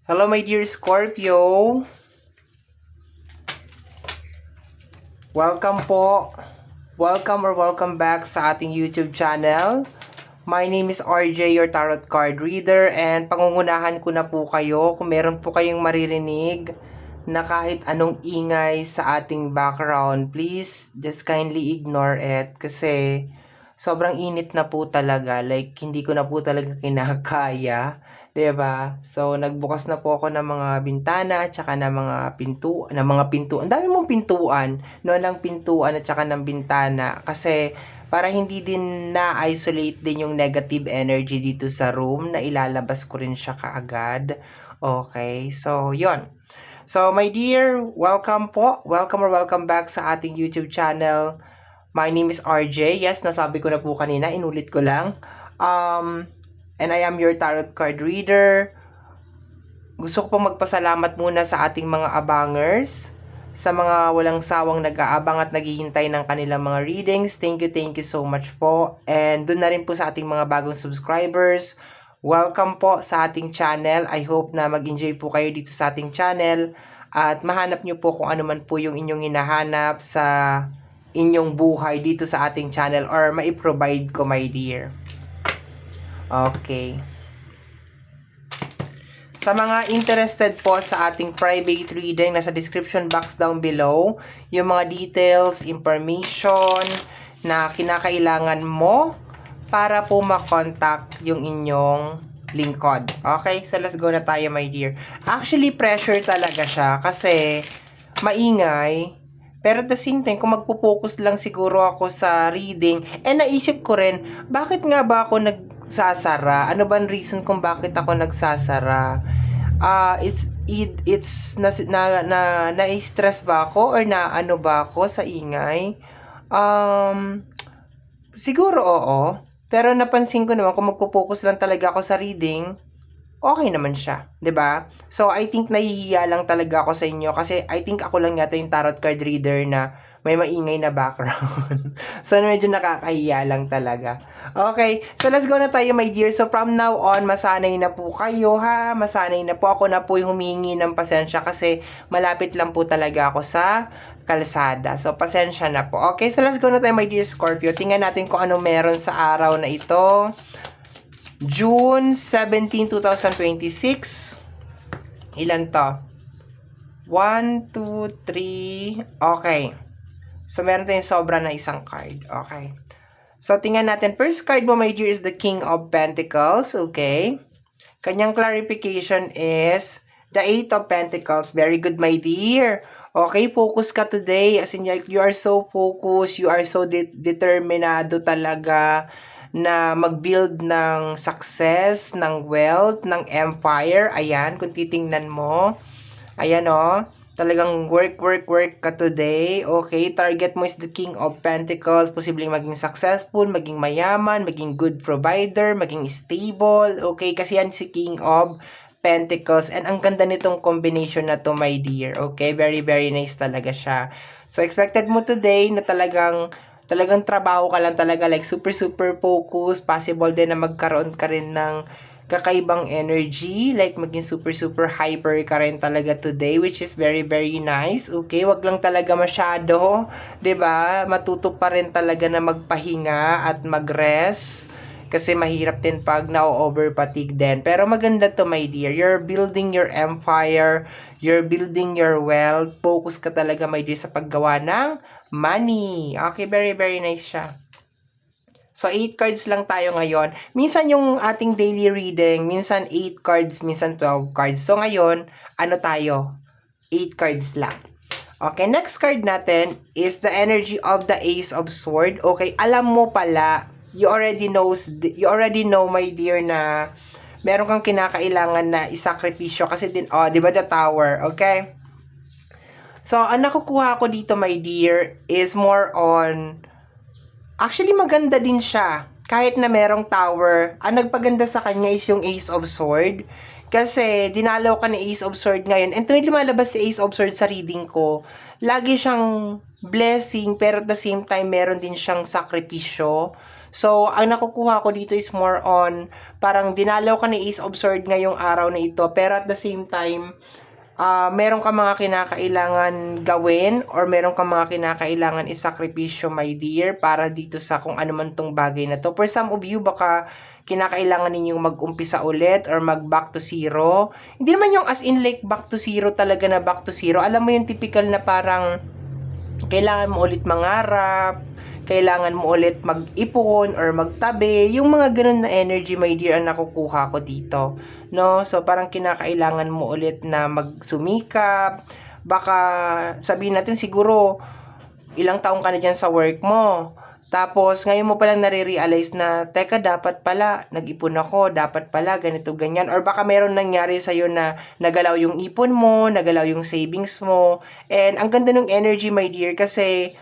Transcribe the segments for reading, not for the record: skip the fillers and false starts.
Hello my dear Scorpio. Welcome po. Welcome back sa ating YouTube channel. My name is RJ, your tarot card reader, and pangungunahan ko na po kayo kung meron po kayong maririnig na kahit anong ingay sa ating background, please just kindly ignore it kasi sobrang init na po talaga. Like, hindi ko na po talaga kinakaya. 'Di ba? So, nagbukas na po ako ng mga bintana at saka ng mga pinto. Ang dami mong pintuan, no, ng pintuan at saka ng bintana kasi para hindi din na-isolate din yung negative energy dito sa room na ilalabas ko rin siya kaagad. Okay, so yon. So, my dear, welcome po. Welcome back sa ating YouTube channel. My name is RJ. Yes, nasabi ko na po kanina, inulit ko lang. And I am your tarot card reader. Gusto ko pong magpasalamat muna sa ating mga abangers, sa mga walang sawang nag-aabang at naghihintay ng kanilang mga readings. Thank you so much po. And doon na rin po sa ating mga bagong subscribers. Welcome po sa ating channel. I hope na mag-enjoy po kayo dito sa ating channel at mahanap nyo po kung ano man po yung inyong hinahanap sa inyong buhay dito sa ating channel or mai-provide ko, my dear. Okay. Sa mga interested po sa ating private reading, nasa description box down below, yung mga details, information na kinakailangan mo para po makontak yung inyong lingkod. Okay? So, let's go na tayo, my dear. Actually, pressure talaga siya kasi maingay. Pero at the same time, kung magpo-focus lang siguro ako sa reading, naisip ko rin, bakit nga ba ako nagsasara? Ano ba ang reason kung bakit ako nagsasara? Na-stress ba ako or na ano ba ako sa ingay? Siguro oo. Pero napansin ko naman kung magpo-focus lang talaga ako sa reading, okay naman siya, 'di ba? So I think nahihiya lang talaga ako sa inyo kasi I think ako lang yata yung tarot card reader na may maingay na background. So medyo nakakahiya lang talaga. Okay, so let's go na tayo, my dear. So from now on, masanay na po kayo, ha? Masanay na po. Ako na po yung humingi ng pasensya kasi malapit lang po talaga ako sa kalsada. So pasensya na po. Okay, so let's go na tayo, my dear Scorpio. Tingnan natin kung ano meron sa araw na ito. June 17, 2026. Ilan to? 1, 2, 3. Okay. So, meron tayong sobra na isang card. Okay. So, tingnan natin. First card mo, my dear, is the King of Pentacles. Okay. Kanyang clarification is the Eight of Pentacles. Very good, my dear. Okay, focus ka today. As in, you are so focused. You are so determinado talaga na mag-build ng success, ng wealth, ng empire. Ayan, kung titingnan mo. Ayan, oh. Talagang work ka today. Okay, target mo is the King of Pentacles. Posibleng maging successful, maging mayaman, maging good provider, maging stable. Okay, kasi yan si King of Pentacles. And ang ganda nitong combination na to, my dear. Okay, very nice talaga siya. So, expected mo today na talagang trabaho ka lang talaga, like super focus. Possible din na magkaroon ka rin ng kakaibang energy, like maging super hyper ka rin talaga today, which is very nice. Okay, wag lang talaga masyado, 'di ba? Matuto pa rin talaga na magpahinga at mag-rest kasi mahirap din pag na-over fatigue din. Pero maganda to, my dear. You're building your empire, you're building your wealth. Focus ka talaga, my dear, sa paggawa ng money. Okay, very nice siya. So, 8 cards lang tayo ngayon. Minsan yung ating daily reading, minsan 8 cards, minsan 12 cards. So, ngayon, ano tayo? 8 cards lang. Okay, next card natin is the energy of the Ace of Swords. Okay, alam mo pala, you already know, my dear, na meron kang kinakailangan na isakripisyo kasi din, di ba, the Tower, okay? So, ang nakukuha ko dito, my dear, is more on, actually, maganda din siya. Kahit na merong tower, ang nagpaganda sa kanya is yung Ace of Sword. Kasi, dinalaw ka ni Ace of Sword ngayon. And tuwing lumalabas si Ace of Sword sa reading ko, lagi siyang blessing, pero at the same time, meron din siyang sakripisyo. So, ang nakukuha ko dito is more on, parang dinalaw ka ni Ace of Swords ngayong araw na ito, pero at the same time, meron ka mga kinakailangan gawin or meron ka mga kinakailangan isakripisyo, my dear, para dito sa kung ano man tong bagay na to. For some of you, baka kinakailangan ninyong mag-umpisa ulit or mag back to zero. Hindi naman yung as in like back to zero talaga na back to zero. Alam mo yung typical na parang kailangan mo ulit mangarap, kailangan mo ulit mag-ipon or magtabi, yung mga ganun na energy, my dear, ang nakukuha ko dito, no? So, parang kinakailangan mo ulit na magsumikap, baka sabihin natin siguro, ilang taong ka na dyan sa work mo, tapos, ngayon mo palang nare-realize na, teka, dapat pala, nag-ipon ako, dapat pala, ganito, ganyan. Or baka meron nangyari sa'yo na nagalaw yung ipon mo, nagalaw yung savings mo. And ang ganda ng energy, my dear, kasi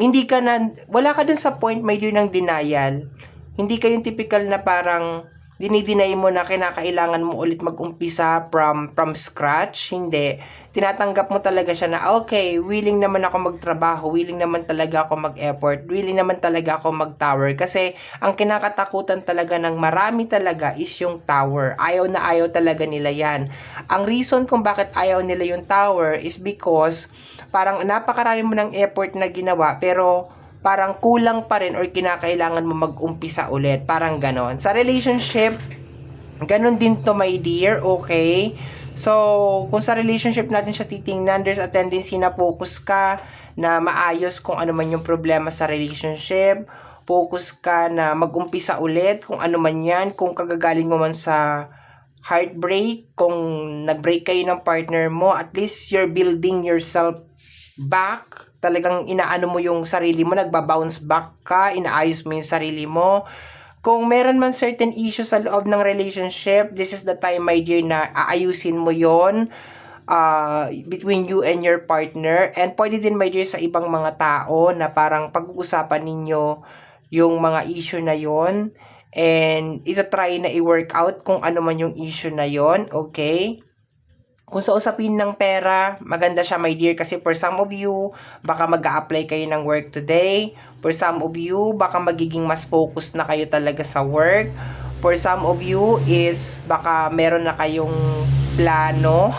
hindi ka na, wala ka dun sa point, my dear, ng denial. Hindi ka yung typical na parang dinideny mo na kinakailangan mo ulit mag-umpisa from scratch. Hindi. Tinatanggap mo talaga siya na, okay, willing naman ako magtrabaho, willing naman talaga ako mag-effort, willing naman talaga ako mag-tower. Kasi ang kinakatakutan talaga ng marami talaga is yung tower. Ayaw na ayaw talaga nila yan. Ang reason kung bakit ayaw nila yung tower is because parang napakarami mo ng effort na ginawa, pero parang kulang pa rin or kinakailangan mo mag-umpisa ulit. Parang ganon. Sa relationship, ganon din to, my dear. Okay? So, kung sa relationship natin siya titingnan, there's a tendency na focus ka na maayos kung ano man yung problema sa relationship. Focus ka na mag-umpisa ulit kung ano man yan. Kung kagagaling mo man sa heartbreak, kung nag-break kayo ng partner mo, at least you're building yourself back. Talagang inaano mo yung sarili mo, nagba-bounce back ka, inaayos mo yung sarili mo. Kung meron man certain issues sa loob ng relationship, this is the time, my dear, na aayusin mo yon between you and your partner. And pwede din, my dear, sa ibang mga tao na parang pag-uusapan ninyo yung mga issue na yon. And isa-try na i-work out kung ano man yung issue na yon. Okay? Kung sa usapin ng pera, maganda siya, my dear, kasi for some of you, baka mag-a-apply kayo ng work today. For some of you, baka magiging mas focused na kayo talaga sa work. For some of you is baka meron na kayong plano,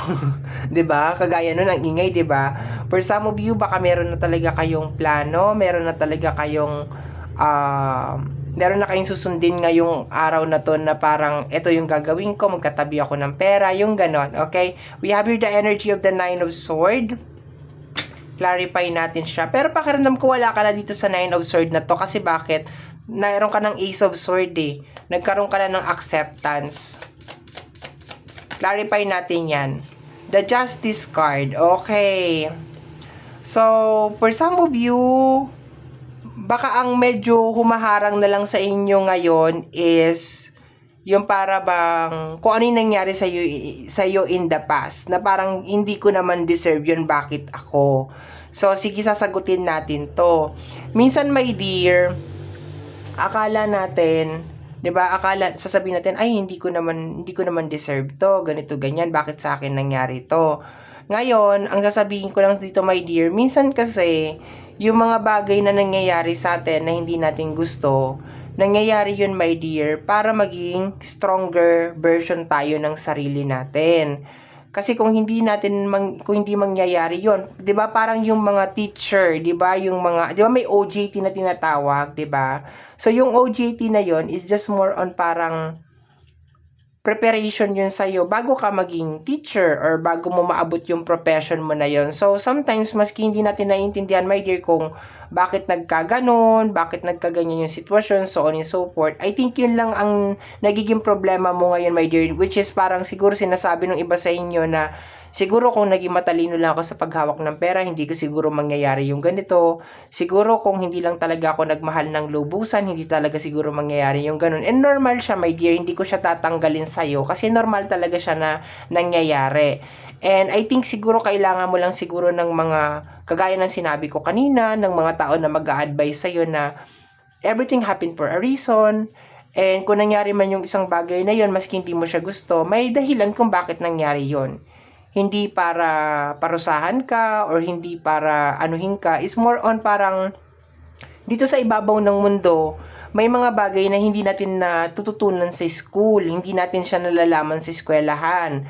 'di ba? Kagaya nun ang ingay, 'di ba? For some of you, baka meron na talaga kayong plano, meron na talaga kayong meron na kayong susundin ngayong araw na to na parang ito yung gagawin ko, magkatabi ako ng pera, yung ganon, okay? We have here the energy of the Nine of Swords. Clarify natin siya. Pero pakiramdam ko wala ka na dito sa Nine of Swords na to, kasi bakit? Mayroon ka ng Ace of Swords eh. Nagkaroon ka na ng acceptance. Clarify natin yan. The Justice card, okay. So, for some of you, baka ang medyo humaharang na lang sa inyo ngayon is yung para bang kung ano yung nangyari sa iyo in the past, na parang hindi ko naman deserve yun, bakit ako? So, sige, sasagutin natin to. Minsan, my dear, akala natin, 'di ba? Sasabihin natin, ay hindi ko naman deserve to, ganito ganyan, bakit sa akin nangyari to? Ngayon, ang sasabihin ko lang dito, my dear, minsan kasi yung mga bagay na nangyayari sa atin na hindi natin gusto, nangyayari yun, my dear, para maging stronger version tayo ng sarili natin. Kasi kung hindi mangyayari yon, 'di ba? Parang yung mga teacher, 'di ba? 'Di ba may OJT na tinatawag, 'di ba? So yung OJT na yon is just more on parang preparation yun sa'yo bago ka maging teacher or bago mo maabot yung profession mo na yun. So, sometimes, maski hindi natin naiintindihan, my dear, kung bakit nagkaganon, bakit nagkaganyan yung sitwasyon, so on and so forth. I think yun lang ang nagiging problema mo ngayon, my dear, which is parang siguro sinasabi ng iba sa inyo na siguro kung naging matalino lang ako sa paghawak ng pera, hindi ko siguro mangyayari yung ganito. Siguro kung hindi lang talaga ako nagmahal ng lubusan, hindi talaga siguro mangyayari yung ganun. And normal siya, my dear, hindi ko siya tatanggalin sa'yo kasi normal talaga siya na nangyayari. And I think siguro kailangan mo lang siguro ng mga, kagaya ng sinabi ko kanina, ng mga tao na mag-a-advise sa'yo na everything happened for a reason. And kung nangyari man yung isang bagay na yun, maski hindi mo siya gusto, may dahilan kung bakit nangyari yun. Hindi para parusahan ka or hindi para anuhin ka, is more on parang dito sa ibabaw ng mundo, may mga bagay na hindi natin natututunan sa school, hindi natin siya nalalaman sa eskwelahan.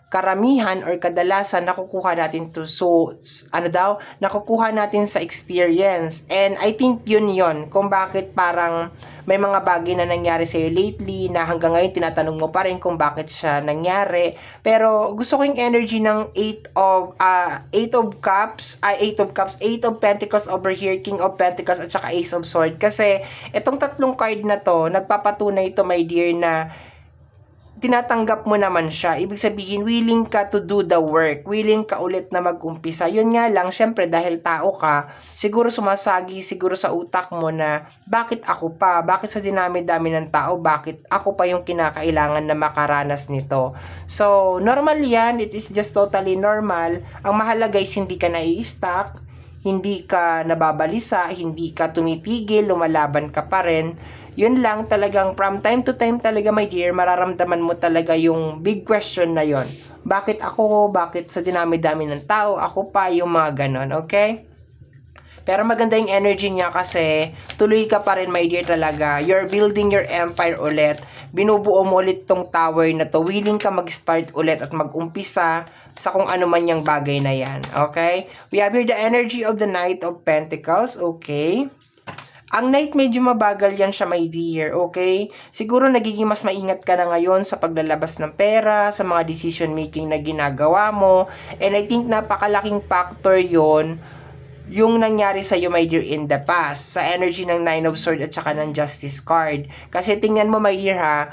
Karamihan or kadalasan nakukuha natin nakukuha natin sa experience. And I think yun kung bakit parang may mga bagay na nangyari sa'yo lately na hanggang ngayon tinatanong mo pa rin kung bakit siya nangyari. Pero gusto ko yung energy ng 8 of Pentacles over here, King of Pentacles at saka Ace of Swords. Kasi itong tatlong card na to, nagpapatunay ito, my dear, na tinatanggap mo naman siya. Ibig sabihin, willing ka to do the work. Willing ka ulit na mag-umpisa. Yun nga lang, syempre, dahil tao ka, siguro sumasagi, siguro sa utak mo na, bakit ako pa? Bakit sa dinami-dami ng tao? Bakit ako pa yung kinakailangan na makaranas nito? So, normal yan. It is just totally normal. Ang mahalaga is hindi ka nai-stuck, hindi ka nababalisa, hindi ka tumitigil, lumalaban ka pa rin. Yun lang, talagang from time to time talaga, my dear, mararamdaman mo talaga yung big question na yon. Bakit ako? Bakit sa dinami-dami ng tao? Ako pa, yung mga ganon, okay? Pero maganda yung energy niya kasi tuloy ka pa rin, my dear, talaga. You're building your empire ulit. Binubuo mo ulit tong tower na to. Willing ka mag-start ulit at mag-umpisa sa kung ano man yung bagay na yan, okay? We have here the energy of the Knight of Pentacles, okay? Ang Knight, medyo mabagal yan siya, my dear, okay? Siguro nagiging mas maingat ka na ngayon sa paglalabas ng pera, sa mga decision making na ginagawa mo. And I think napakalaking factor yon yung nangyari sa iyo, my dear, in the past. Sa energy ng Nine of Swords at saka ng Justice card. Kasi tingnan mo, my dear, ha,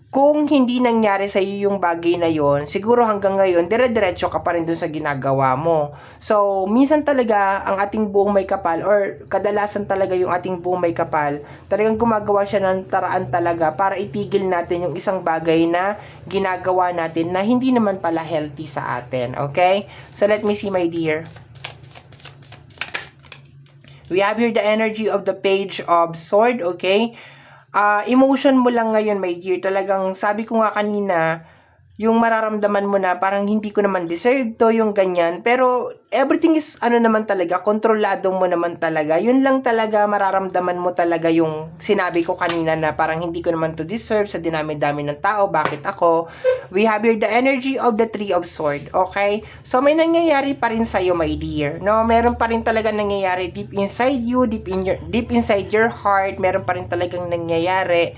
kung hindi nangyari sa iyo yung bagay na yon, siguro hanggang ngayon, dire-diretso ka pa rin dun sa ginagawa mo. So, minsan talaga, ang ating buong may kapal, or kadalasan talaga yung ating buong may kapal, talagang gumagawa siya ng taraan talaga para itigil natin yung isang bagay na ginagawa natin na hindi naman pala healthy sa atin. Okay? So, let me see, my dear. We have here the energy of the Page of Sword, okay? Emotion mo lang ngayon, my dear. Talagang sabi ko nga kanina, yung mararamdaman mo na parang hindi ko naman deserve to, yung ganyan. Pero everything is naman talaga, kontrolado mo naman talaga. Yun lang talaga, mararamdaman mo talaga yung sinabi ko kanina na parang hindi ko naman to deserve sa dinami-dami ng tao. Bakit ako? We have here the energy of the Three of Swords, okay? So may nangyayari pa rin sa'yo, my dear. No, meron pa rin talaga nangyayari deep inside you, deep inside your heart. Meron pa rin talagang nangyayari.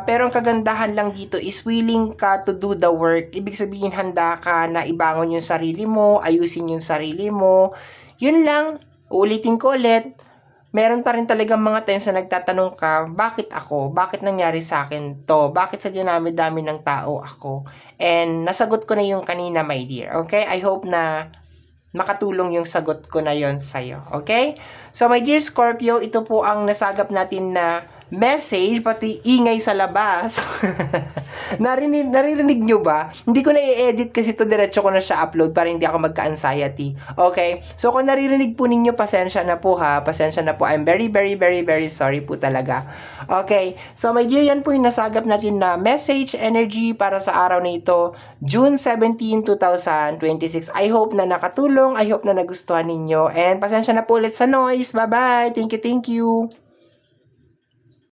Pero ang kagandahan lang dito is willing ka to do the work. Ibig sabihin, handa ka na ibangon yung sarili mo, ayusin yung sarili mo. Yun lang, uulitin ko ulit. Meron pa rin talagang mga times na nagtatanong ka, bakit ako? Bakit nangyari sa akin to? Bakit sa dinami-dami ng tao ako? And nasagot ko na yung kanina, my dear. Okay? I hope na makatulong yung sagot ko na yon sa'yo. Okay? So, my dear Scorpio, ito po ang nasagap natin na message, pati ingay sa labas. Naririnig nyo ba? Hindi ko na i-edit kasi to, diretso ko na siya upload para hindi ako magka-anxiety. Okay? So, kung naririnig po ninyo, pasensya na po ha. Pasensya na po. I'm very, very, very, very sorry po talaga. Okay? So, my dear, yan po yung nasagap natin na message energy para sa araw na ito, June 17, 2026. I hope na nakatulong. I hope na nagustuhan ninyo. And pasensya na po ulit sa noise. Bye-bye. Thank you, thank you.